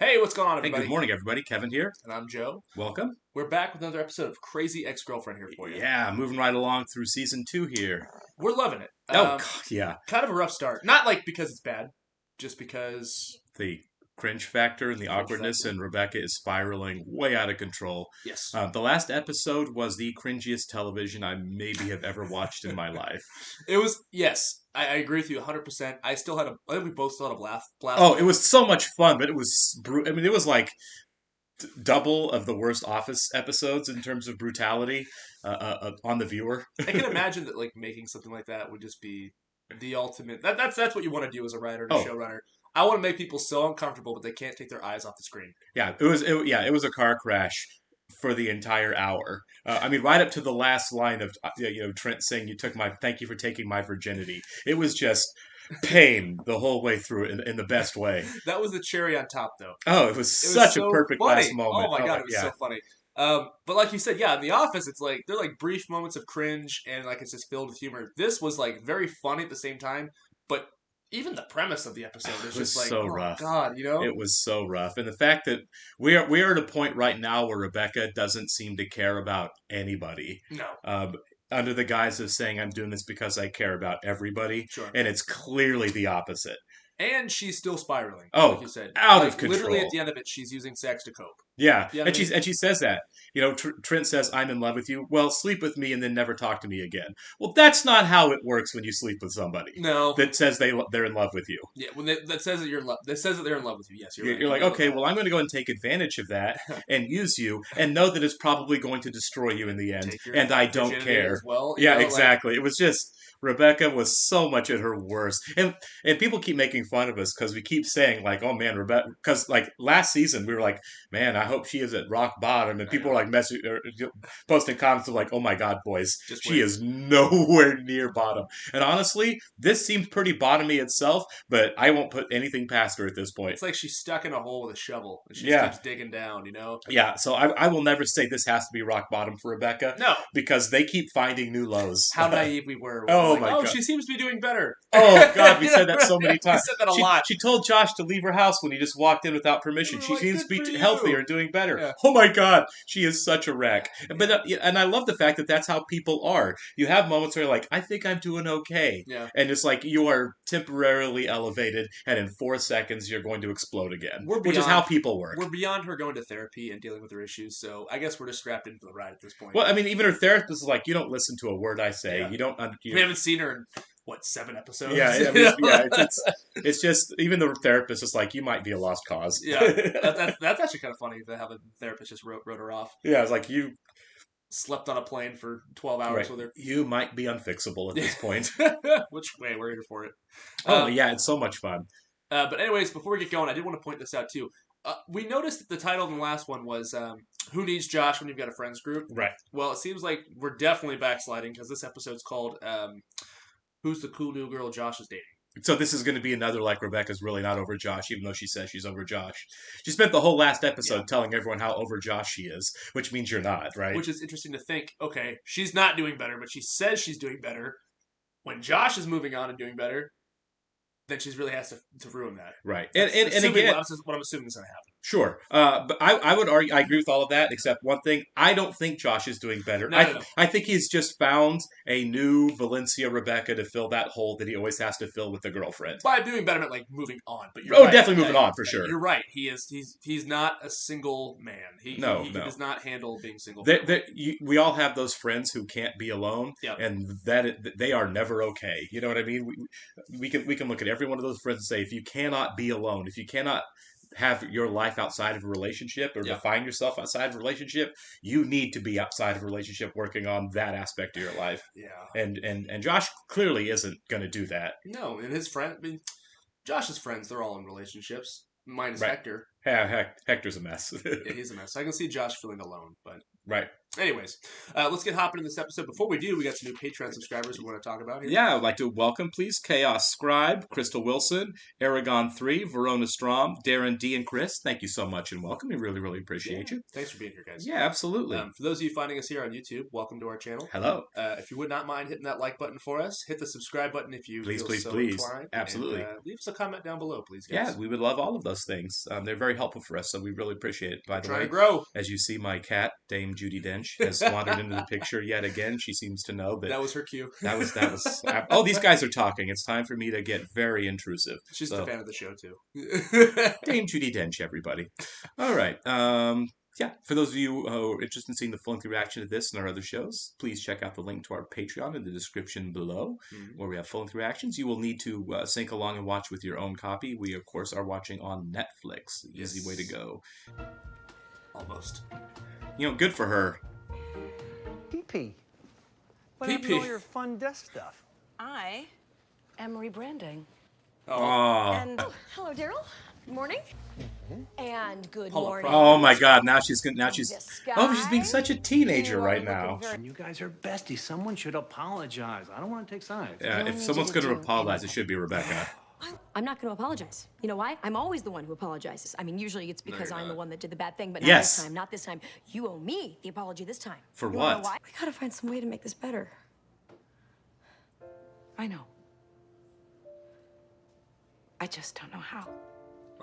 Hey, what's going on, Hey, everybody? good morning, everybody. Kevin here. And I'm Joe. Welcome. We're back with another episode of Crazy Ex-Girlfriend here for you. Yeah, moving right along through season 2 here. We're loving it. Oh, God, yeah. Kind of a rough start. Not like because it's bad, just because The cringe factor and the cringe awkwardness, factor. and Rebecca is spiraling way out of control. Yes. The last episode was the cringiest television I maybe have ever watched in my life. It was, yes, I agree with you 100%. I think we both still had a blast Oh, with it it. was so much fun, but it was, I mean, it was like double of the worst Office episodes in terms of brutality on the viewer. I can imagine that like making something like that would just be the ultimate. That's what you want to do as a writer and a Oh, showrunner. I want to make people so uncomfortable, but they can't take their eyes off the screen. yeah, it was a car crash for the entire hour. I mean, right up to the last line of Trent saying, thank you for taking my virginity." It was just pain the whole way through in the best way. That was the cherry on top, though. Oh, it was It was such a so perfect last funny. Oh moment. my Oh god, my, it was yeah, so funny. But like you said, yeah, in The Office, it's like they're like brief moments of cringe and like it's just filled with humor. This was like very funny at the same time, but even the premise of the episode is it was just like, so oh rough. god, you know? It was so rough, and the fact that we are at a point right now where Rebecca doesn't seem to care about anybody. No, Um, Under the guise of saying I'm doing this because I care about everybody, sure. and it's clearly the opposite. And she's still spiraling, like Oh, you said. out of Like literally at control. the end of it, she's using sex to cope. Yeah, You know what and I mean? she says that. Trent says, "I'm in love with you." Well, sleep with me and then never talk to me again. Well, that's not how it works when you sleep with somebody No. that says they're in love with you. Yeah, when that says that you're in love, that says that they're in love with you. Yes, you're right. You're I like, know okay, that. well, I'm going to go and take advantage of that and use you, and know that it's probably going to destroy you in the end, Take your and I don't virginity as care. well. Yeah, Like exactly. It was just Rebecca was so much at her worst, and people keep making fun of us because we keep saying like, "Oh man, Rebecca," because like last season we were like, "Man, I hope she is at rock bottom," and I people were know. like posting comments of like, "Oh my God, boys, Just she wait. is nowhere near bottom." And honestly, this seems pretty bottomy itself, but I won't put anything past her at this point. It's like she's stuck in a hole with a shovel and she just Yeah, keeps digging down, you know? yeah, so I will never say this has to be rock bottom for Rebecca No. because they keep finding new lows. How naive we were when we're Oh like, my oh, God. she seems to be doing better. Oh God, we You know, said that so many we times. said that a She lot. she told Josh to leave her house when he just walked in without We permission. were She like, seems good to for be healthier you. and doing better. Yeah. Oh my God, she is such a wreck. But Yeah. yeah, and I love the fact that that's how people are. You have moments where you're like, I think I'm doing okay, Yeah. and it's like you are temporarily elevated, and in 4 seconds you're going to explode again, We're which is how beyond people work. we're beyond her going to therapy and dealing with her issues, so I guess we're just strapped into the ride at this point. Well, I mean, even her therapist is like, you don't listen to a word I say. Yeah. You don't. We haven't seen her in what, 7 episodes? Yeah, I You mean, yeah, know? it's just even the therapist is like, you might be a lost cause. Yeah. That's actually kind of funny to have a therapist just wrote her off. Yeah, it's like you, Slept on a plane for 12 hours right? with her. You might be unfixable at this point. Which way? We're here for it. Oh Um, yeah, it's so much fun. but anyways, before we get going, I did want to point this out too. We noticed that the title in the last one was "Who Needs Josh When You've Got a Friends Group." Right. Well, it seems like we're definitely backsliding because this episode's called "Who's the Cool New Girl Josh is Dating." So this is going to be another like Rebecca's really not over Josh, even though she says she's over Josh. She spent the whole last episode Yeah. telling everyone how over Josh she is, which means you're not, right? Which is interesting to think. Okay, she's not doing better, but she says she's doing better. When Josh is moving on and doing better, then she really has to ruin that. Right. And Assuming again, what I'm assuming is going to happen. sure, but I would argue I agree with all of that except one thing. I don't think Josh is doing better. No. I think he's just found a new Valencia Rebecca to fill that hole that he always has to fill with the girlfriend. By doing better, I meant like moving on. But you're Oh, right. definitely Yeah, moving on for sure. You're right. He's not a single man. No, He no. does not handle being single. We all have those friends who can't be alone, Yep. and they are never okay. You know what I mean? We can look at every one of those friends and say, if you cannot be alone, if you cannot have your life outside of a relationship or Yeah. define yourself outside of a relationship, you need to be outside of a relationship working on that aspect of your life. Yeah. And Josh clearly isn't going to do that. No, and his friend. I mean, Josh's friends. They're all in relationships. Minus Right. Hector. Yeah, Hector's a mess. Yeah, he's a mess. I can see Josh feeling alone, but Right. Anyways, let's get hopping in this episode. Before we do, we got some new Patreon subscribers we want to talk about here. Yeah, I'd like to welcome, please, Chaos Scribe, Crystal Wilson, Aragon 3, Verona Strom, Darren D, and Chris. Thank you so much and welcome. We really, really appreciate you. Thanks for being here, guys. Yeah, absolutely. For those of you finding us here on YouTube, welcome to our channel. Hello. If you would not mind hitting that like button for us, hit the subscribe button if you Please, feel please, so please. inclined. Absolutely. And, leave us a comment down below, please, guys. Yeah, we would love all of those things. They're very helpful for us, so we really appreciate it. By the way, trying to grow. As you see, my cat, Dame Judi Dench, has wandered into the picture yet again. She seems to know that was her cue. That was. Oh, these guys are talking. It's time for me to get very intrusive. She's a fan of the show too. Dame Judi Dench, everybody. All right. Yeah, for those of you who are interested in seeing the full-length reaction to this and our other shows, please check out the link to our Patreon in the description below, where we have full-length reactions. You will need to sync along and watch with your own copy. We, of course, are watching on Netflix. Easy way to go. Almost. You know, good for her. PP. What happened to all your fun desk stuff? I am rebranding. Oh. And hello, Daryl. Good morning. And good morning. Oh my God! Now she's being such a teenager You right are now. looking very- You guys are besties. Someone should apologize. I don't want to take sides. Yeah, don't if need someone's you going to to do apologize, it should be Rebecca. I'm not going to apologize. You know why? I'm always the one who apologizes. I mean, usually it's because you're I'm the not. one that did the bad thing, but not Yes. this time. Not this time. You owe me the apology this time. For You wanna what? know why? We gotta find some way to make this better. I know. I just don't know how.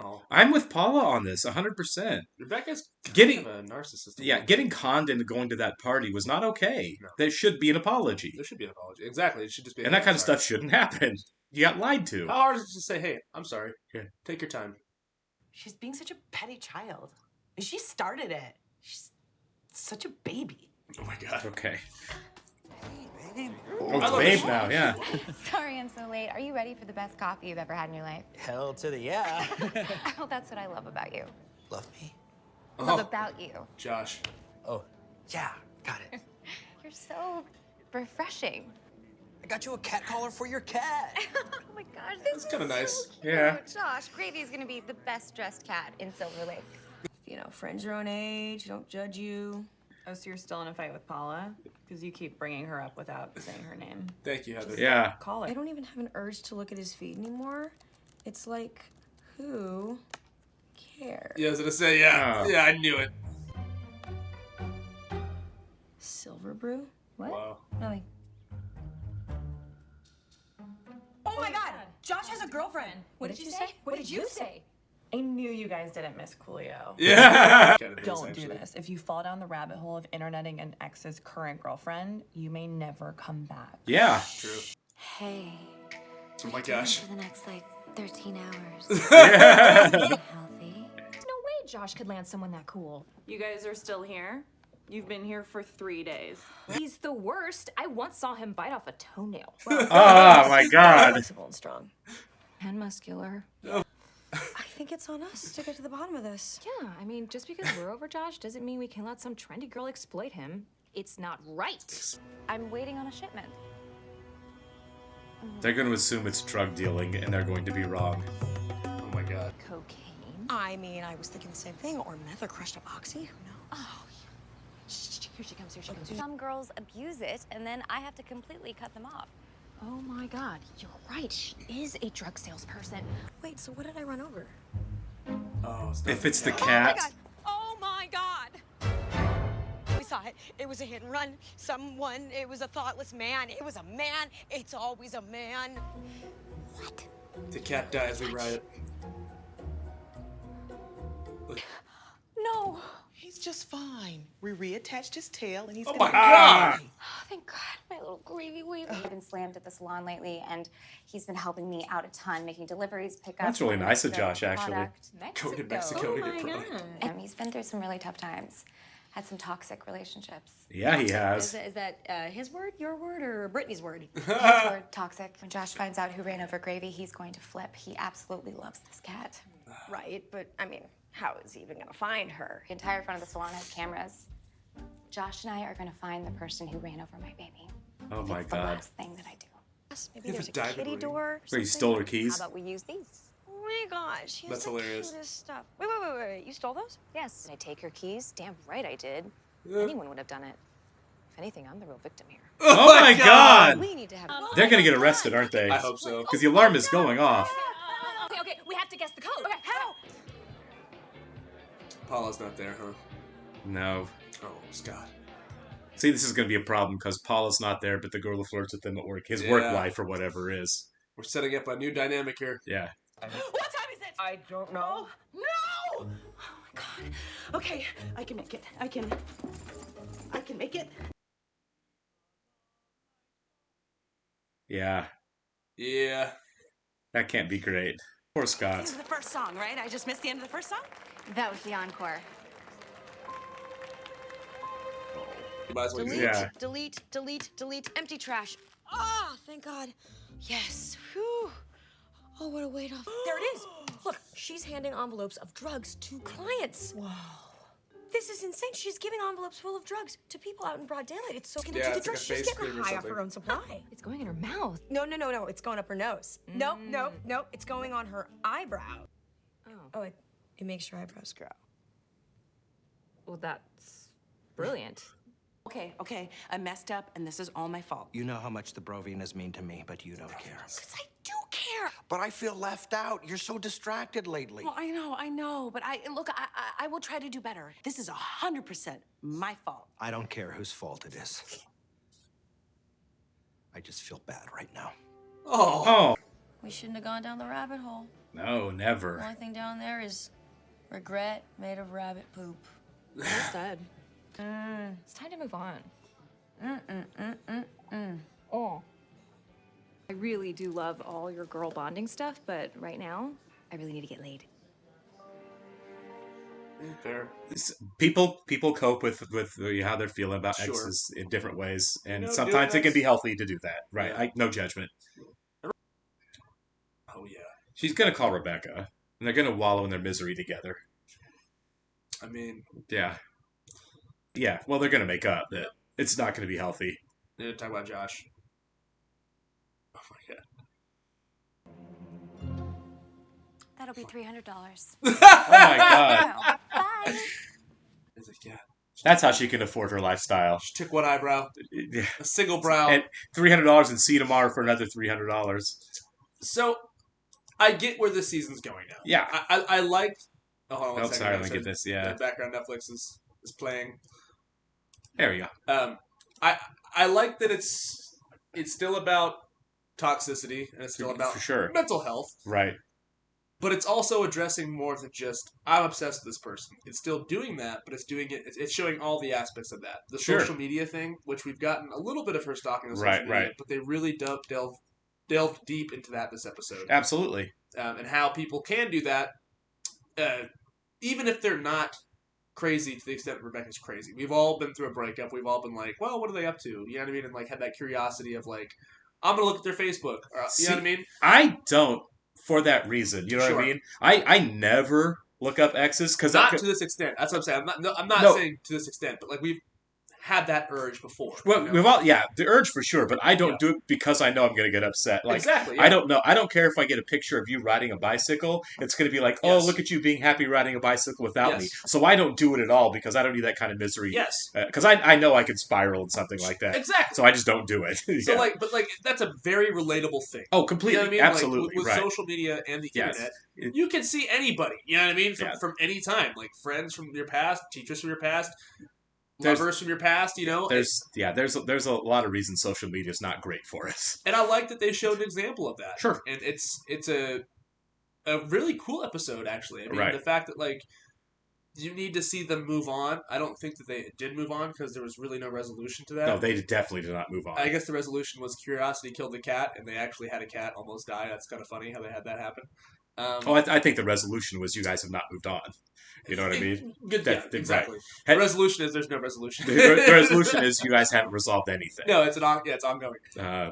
Oh, I'm with Paula on this, 100%. Rebecca's Getting- kind of a narcissist. Yeah, getting conned into going to that party was not okay. No. There should be an apology. There should be an apology. Exactly. It should just be. And that kind of sorry. stuff shouldn't happen. You got lied to. How hard is it to say, "Hey, I'm sorry"? Here. Take your time. She's being such a petty child. She started it. She's such a baby. Oh my God. Okay. I Oh, love babe it. now, yeah. Sorry I'm so late. Are you ready for the best coffee you've ever had in your life? Hell to the yeah. Oh, that's what I love about you. Love me? Love Oh, about you. Josh. Oh, yeah, got it. You're so refreshing. I got you a cat collar for your cat. Oh my gosh, this That's kinda is nice. so cute. Yeah. Josh, Gravy is gonna be the best dressed cat in Silver Lake. You know, friends your own age, don't judge you. Oh, so you're still in a fight with Paula? Because you keep bringing her up without saying her name. Thank you, Heather. Yeah. Call I her. don't even have an urge to look at his feed anymore. It's like, who cares? Yeah, I was gonna say, yeah. Oh. Yeah, I knew it. Silver brew? What? Wow. Really? Oh my God! Josh has a girlfriend. What did you say? What did you say? I knew you guys didn't miss Coolio. Yeah. Don't do this. If you fall down the rabbit hole of interneting an ex's current girlfriend, you may never come back. Yeah. True. Hey. Oh my gosh. For the next, 13 hours. Yeah. Healthy. There's no way Josh could land someone that cool. You guys are still here? You've been here for 3 days. He's the worst. I once saw him bite off a toenail. Oh my God. Flexible and strong. And muscular. I think it's on us to get to the bottom of this. Yeah, I mean, just because we're over Josh doesn't mean we can let some trendy girl exploit him. It's not right. I'm waiting on a shipment. They're going to assume it's drug dealing, and they're going to be wrong. Oh my God. Cocaine? I mean, I was thinking the same thing. Or meth or crushed up oxy. Who knows? Oh, shh, here she comes, here she comes. Some girls abuse it, and then I have to completely cut them off. Oh my God, you're right. She is a drug salesperson. Wait, so what did I run over? Oh, it's If it's the cat. cat. Oh my God! We saw it. It was a hit and run. It was a thoughtless man. It was a man. It's always a man. What? The cat dies in riot. No. He's just fine. We reattached his tail and he's Oh gonna my be God. fine. Oh, thank God, my little gravy wavy. I've been slammed at the salon lately, and he's been helping me out a ton, making deliveries, pickups. That's really nice of Josh, actually. Go to Mexico to get product. And he's been through some really tough times. Had some toxic relationships. Yeah, he has. Is that his word, your word, or Brittany's word? His word, toxic. When Josh finds out who ran over Gravy, he's going to flip. He absolutely loves this cat. Right, but I mean, how is he even gonna find her? The entire front of the salon has cameras. Josh and I are going to to find the person who ran over my baby. Oh my It's the God. last thing that I do. Maybe You there's ever a dive in kitty the ring? door. Wait, you something? stole her keys? How about we use these? Oh my gosh, he has That's the hilarious. cutest stuff. Wait, you stole those? Yes. Did I take your keys? Damn right I did. Anyone would have done it. If anything, I'm the real victim here. Oh my God! We need to have. They're gonna get arrested, aren't they? I hope so. Because the alarm is going off. Okay, we have to guess the code. Okay, how? Paula's not there, huh? No. Oh, Scott. See, this is gonna be a problem because Paula's not there, but the girl who flirts with him at work, his work life or whatever is. We're setting up a new dynamic here. Yeah. What time is it? I don't know. No! Oh my God. Okay, I can make it. I can make it. Yeah. Yeah. That can't be great. Poor Scott. This is the first song, right? I just missed the end of the first song? That was the encore. You might as well use Delete, it. Yeah. delete, empty trash. Ah, thank God. Yes. Whew. Oh, what a weight off. There it is. Look, she's handing envelopes of drugs to clients. Wow. This is insane. She's giving envelopes full of drugs to people out in broad daylight. It's so Yeah, to it's like a drugs. face She's cream getting or high off something. her own supply. It's going in her mouth. No. It's going up her nose. No. It's going on her eyebrow. Oh, it makes your eyebrows grow. Well, that's brilliant. Okay, I messed up, and this is all my fault. You know how much the Brovinas mean to me, but you don't care. Because I do care. But I feel left out. You're so distracted lately. Well, I know, but I will try to do better. This is 100% my fault. I don't care whose fault it is. I just feel bad right now. Oh. We shouldn't have gone down the rabbit hole. No, The never. only thing down there is regret made of rabbit poop. Well said. It's time to move on. Oh. I really do love all your girl bonding stuff, but right now, I really need to get laid. Fair. People cope with how they're feeling about Sure. exes in different ways, and You know, sometimes doing it can be ex- healthy to do that. Right? Yeah. No judgment. Oh, yeah. She's gonna call Rebecca, and they're gonna wallow in their misery together. I mean, Yeah. Yeah. Well, they're gonna make up. But it's not gonna be healthy. we need to talk about Josh. Oh, my God. That'll be $300. Oh my God. Bye. It's like, yeah. That's how she can afford her lifestyle. She took one eyebrow, Yeah. a single brow. And $300 and see you tomorrow for another $300. So, I get where this season's going now. Yeah. I like. Oh, hold on one Oh, second. sorry, let me So get this. Yeah. The background Netflix is playing. There we go. I like that it's still about toxicity and it's still about For sure. mental health, Right. but it's also addressing more than just I'm obsessed with this person. It's still doing that, but it's doing it. It's showing all the aspects of that. The Sure. social media thing, which we've gotten a little bit of her stalking on social Right, media, right. but they really delved deep into that this episode. Absolutely. And how people can do that, even if they're not crazy to the extent Rebecca's crazy. We've all been through a breakup. We've all been like, well, what are they up to? You know what I mean? And like had that curiosity of like, I'm gonna look at their Facebook. Or, you know what I mean? I don't for that reason. You know what Sure. I mean? I never look up exes because Not to this extent. That's what I'm saying. I'm not No. saying to this extent, but like we've had that urge before. Well, you know? we've all the urge for sure, but I don't Yeah. do it because I know I'm going to get upset. Like Exactly, yeah. I don't know. I don't care if I get a picture of you riding a bicycle. It's going to be like, oh, Yes. look at you being happy riding a bicycle without me. Yes. So I don't do it at all because I don't need that kind of misery. Yes. Because I know I could spiral in something like that. Exactly. So I just don't do it. So Yeah. but that's a very relatable thing. Oh, You completely, know what I mean? absolutely, Like, with right. social media and the Yes. internet, It- you can see anybody. You know what I mean? Yeah. From any time, like friends from your past, teachers from your past, There's- lovers from your past. You know, There's a lot of reasons social media is not great for us. and I like that they showed an example of that. Sure. And it's a really cool episode actually. I mean, Right. the fact that like you need to see them move on. I don't think that they did move on because there was really no resolution to that. No, they definitely did not move on. I guess the resolution was curiosity killed the cat, and they actually had a cat almost die. That's kind of funny how they had that happen. Oh, I think the resolution was you guys have not moved on. You know what I mean? Good, yeah, Right. exactly. Hey- The resolution is there's no resolution. The resolution is you guys haven't resolved anything. No, it's ongoing. Uh,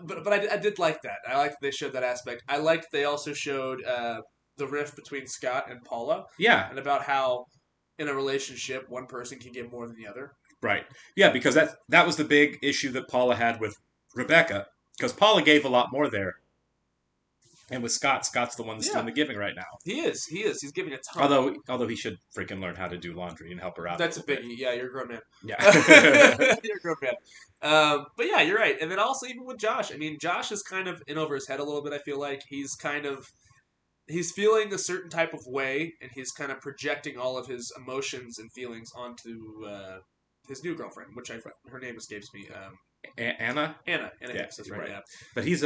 But I did like that. I liked that they showed that aspect. I liked they also showed the rift between Scott and Paula, yeah, and about how in a relationship one person can get more than the other. right. Yeah, because that was the big issue that Paula had with Rebecca, because Paula gave a lot more there. And with Scott, Scott's the one that's doing the giving right now. He is. He's giving a ton. Although he should freaking learn how to do laundry and help her out. That's a biggie. Yeah, you're a grown man. Yeah. You're a grown man. But yeah, you're right. And then also even with Josh, I mean, Josh is kind of in over his head a little bit, I feel like. He's feeling a certain type of way, and he's kind of projecting all of his emotions and feelings onto his new girlfriend, which her name escapes me. Anna? Anna Yes, that's right. Yeah. But he's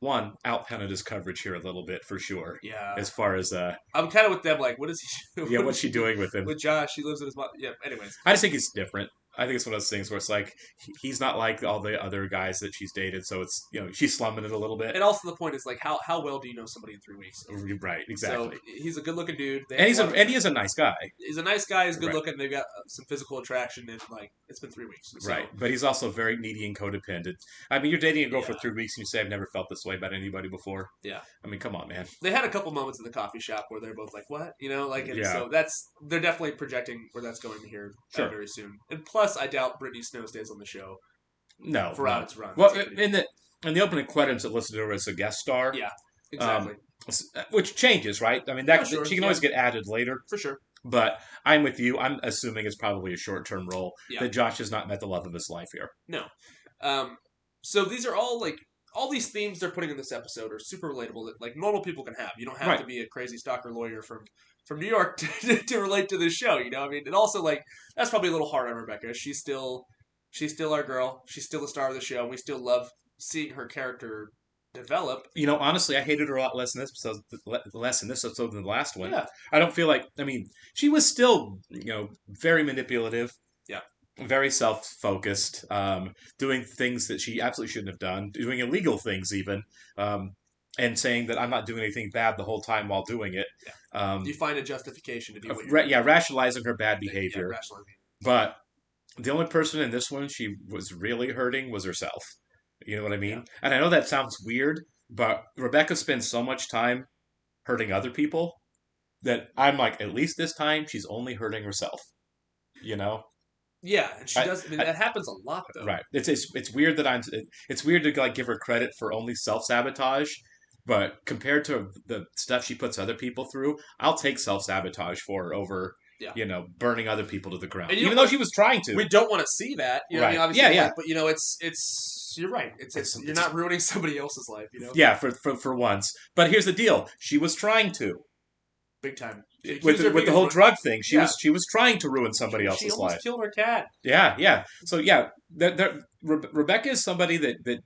outpunted his coverage here a little bit for sure. Yeah. As far as I'm kind of with them, like, what is he doing? Yeah, what's she doing with him? With Josh, he lives in his mom. Yeah, anyways. I just think he's different. I think it's one of those things where it's like he's not like all the other guys that she's dated, so it's she's slumming it a little bit. And also the point is like how well do you know somebody in 3 weeks? Right, exactly. So he's a good looking dude, and he is a nice guy. He's a nice guy. He's good looking. They've got some physical attraction, and like it's been 3 weeks. So. Right, but he's also very needy and codependent. I mean, you're dating a girl for 3 weeks, and you say I've never felt this way about anybody before. Yeah, I mean, come on, man. They had a couple moments in the coffee shop where they're both like, "What?" So they're definitely projecting where that's going here very soon. And plus, I doubt Brittany Snow stays on the show. Throughout its run. Well, in the opening credits, it listed her as a guest star. Yeah, exactly. Which changes, right? I mean, she can always get added later. For sure. But I'm with you. I'm assuming it's probably a short-term role. Yeah. That Josh has not met the love of his life here. No. So these are all all these themes they're putting in this episode are super relatable that like normal people can have. You don't have to be a crazy stalker lawyer from New York to relate to this show. I mean, and also like that's probably a little hard on Rebecca. She's still our girl. She's still the star of the show. And we still love seeing her character develop. Honestly, I hated her a lot less in this episode than the last one. Yeah. I don't feel like. I mean, she was still very manipulative. Yeah. Very self-focused, doing things that she absolutely shouldn't have done, doing illegal things even, and saying that I'm not doing anything bad the whole time while doing it. Yeah. You find a justification to do what you're doing. Yeah, rationalizing her bad behavior. Yeah, rationalizing. But the only person in this one she was really hurting was herself. You know what I mean? Yeah. And I know that sounds weird, but Rebecca spends so much time hurting other people that I'm like, at least this time she's only hurting herself. Yeah, and she does. I mean, that happens a lot, though. Right. It's weird that it's weird to like give her credit for only self-sabotage, but compared to the stuff she puts other people through, I'll take self-sabotage for her over. Yeah. Burning other people to the ground, even though she was trying to. We don't want to see that, right. I mean, obviously, yeah. But it's you're right. It's you're not ruining somebody else's life, Yeah, for once. But here's the deal: she was trying to, big time. With the whole drug thing. She was trying to ruin somebody else's life. She almost killed her cat. Yeah. So yeah, Rebecca is somebody that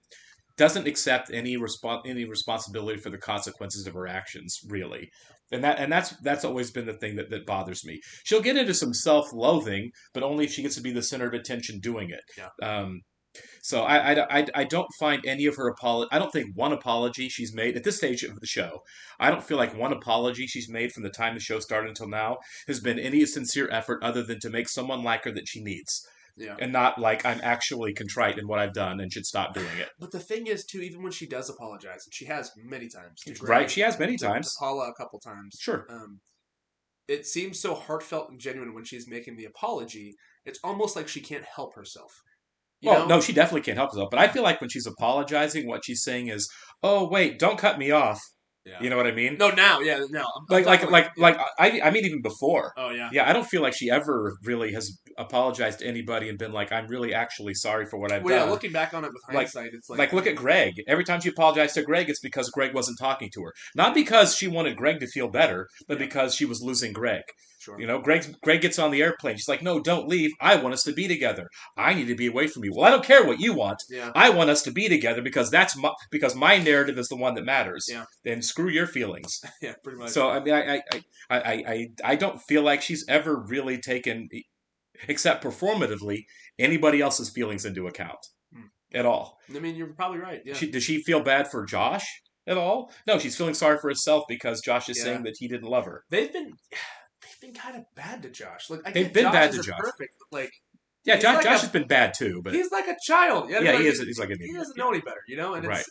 doesn't accept any responsibility for the consequences of her actions, really. And that's always been the thing that bothers me. She'll get into some self-loathing, but only if she gets to be the center of attention doing it. Yeah. So I don't find any of her apology. I don't think one apology she's made at this stage of the show. I don't feel like one apology she's made from the time the show started until now has been any sincere effort other than to make someone like her that she needs. Yeah. And not like I'm actually contrite in what I've done and should stop doing it. But the thing is, too, even when she does apologize, and she has many times. Right, she has many times. To Paula a couple times. Sure. It seems so heartfelt and genuine when she's making the apology. It's almost like she can't help herself. No, she definitely can't help herself. But I feel like when she's apologizing, what she's saying is, "Oh, wait, don't cut me off." Yeah. You know what I mean? No, now, yeah, no. I mean, even before. Oh, yeah. Yeah, I don't feel like she ever really has apologized to anybody and been like, I'm really actually sorry for what I've done. Yeah, looking back on it with hindsight, it's like... Like, look at Greg. Every time she apologized to Greg, it's because Greg wasn't talking to her. Not because she wanted Greg to feel better, but because she was losing Greg. Sure. Greg gets on the airplane. She's like, no, don't leave. I want us to be together. I need to be away from you. Well, I don't care what you want. Yeah. I want us to be together because because my narrative is the one that matters. Yeah. Then screw your feelings. Yeah, pretty much. So I mean, I don't feel like she's ever really taken, except performatively, anybody else's feelings into account at all. I mean, you're probably right. Yeah. Does she feel bad for Josh at all? No, she's feeling sorry for herself because Josh is saying that he didn't love her. They've been kind of bad to Josh. Like they've been bad to Josh. Perfect, like yeah, Josh has been bad too. But he's like a child. Yeah, he is. He's like he doesn't know any better, and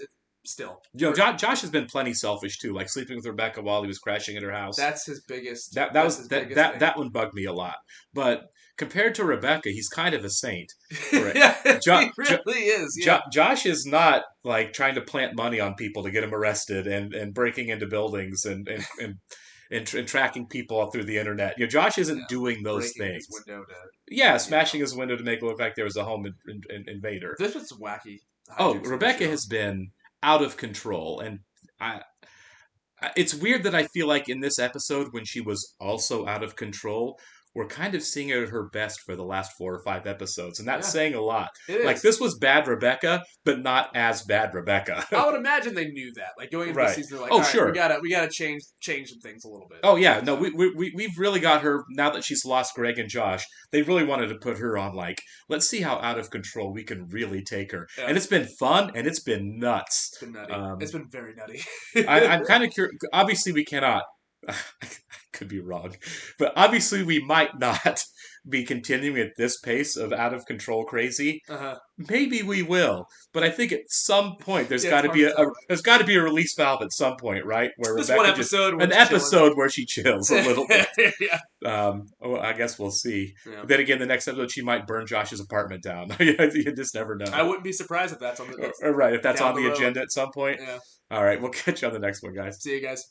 still. You know, Josh has been plenty selfish too, like sleeping with Rebecca while he was crashing at her house. That's his biggest. That one bugged me a lot. But compared to Rebecca, he's kind of a saint. Yeah, he really is. Yeah. Josh is not like trying to plant money on people to get him arrested and breaking into buildings and tracking people all through the internet. You know, Josh isn't doing those things. His window smashing his window to make it look like there was a home invader. This was wacky. Rebecca has been out of control, and it's weird that I feel like in this episode, when she was also out of control, we're kind of seeing her at her best for the last 4 or 5 episodes, and that's saying a lot. Like, this was bad Rebecca, but not as bad Rebecca. I would imagine they knew that. Like, going into the season, they're like, oh, all right, sure. we gotta change some things a little bit. Oh, yeah. No, we've really got her, now that she's lost Greg and Josh, they really wanted to put her on, like, let's see how out of control we can really take her. Yeah. And it's been fun, and it's been nuts. It's been nutty. It's been very nutty. I'm kind of curious. Obviously, we cannot. I could be wrong, but obviously we might not be continuing at this pace of out of control crazy. Maybe we will, but I think at some point there's got to be a release valve at some point, right? Where this Rebecca one episode, where she chills a little bit. I guess we'll see. Yeah. Then again, the next episode she might burn Josh's apartment down. You just never know. I wouldn't be surprised if that's on the right if that's on the agenda at some point. Yeah. All right, we'll catch you on the next one, guys. See you guys.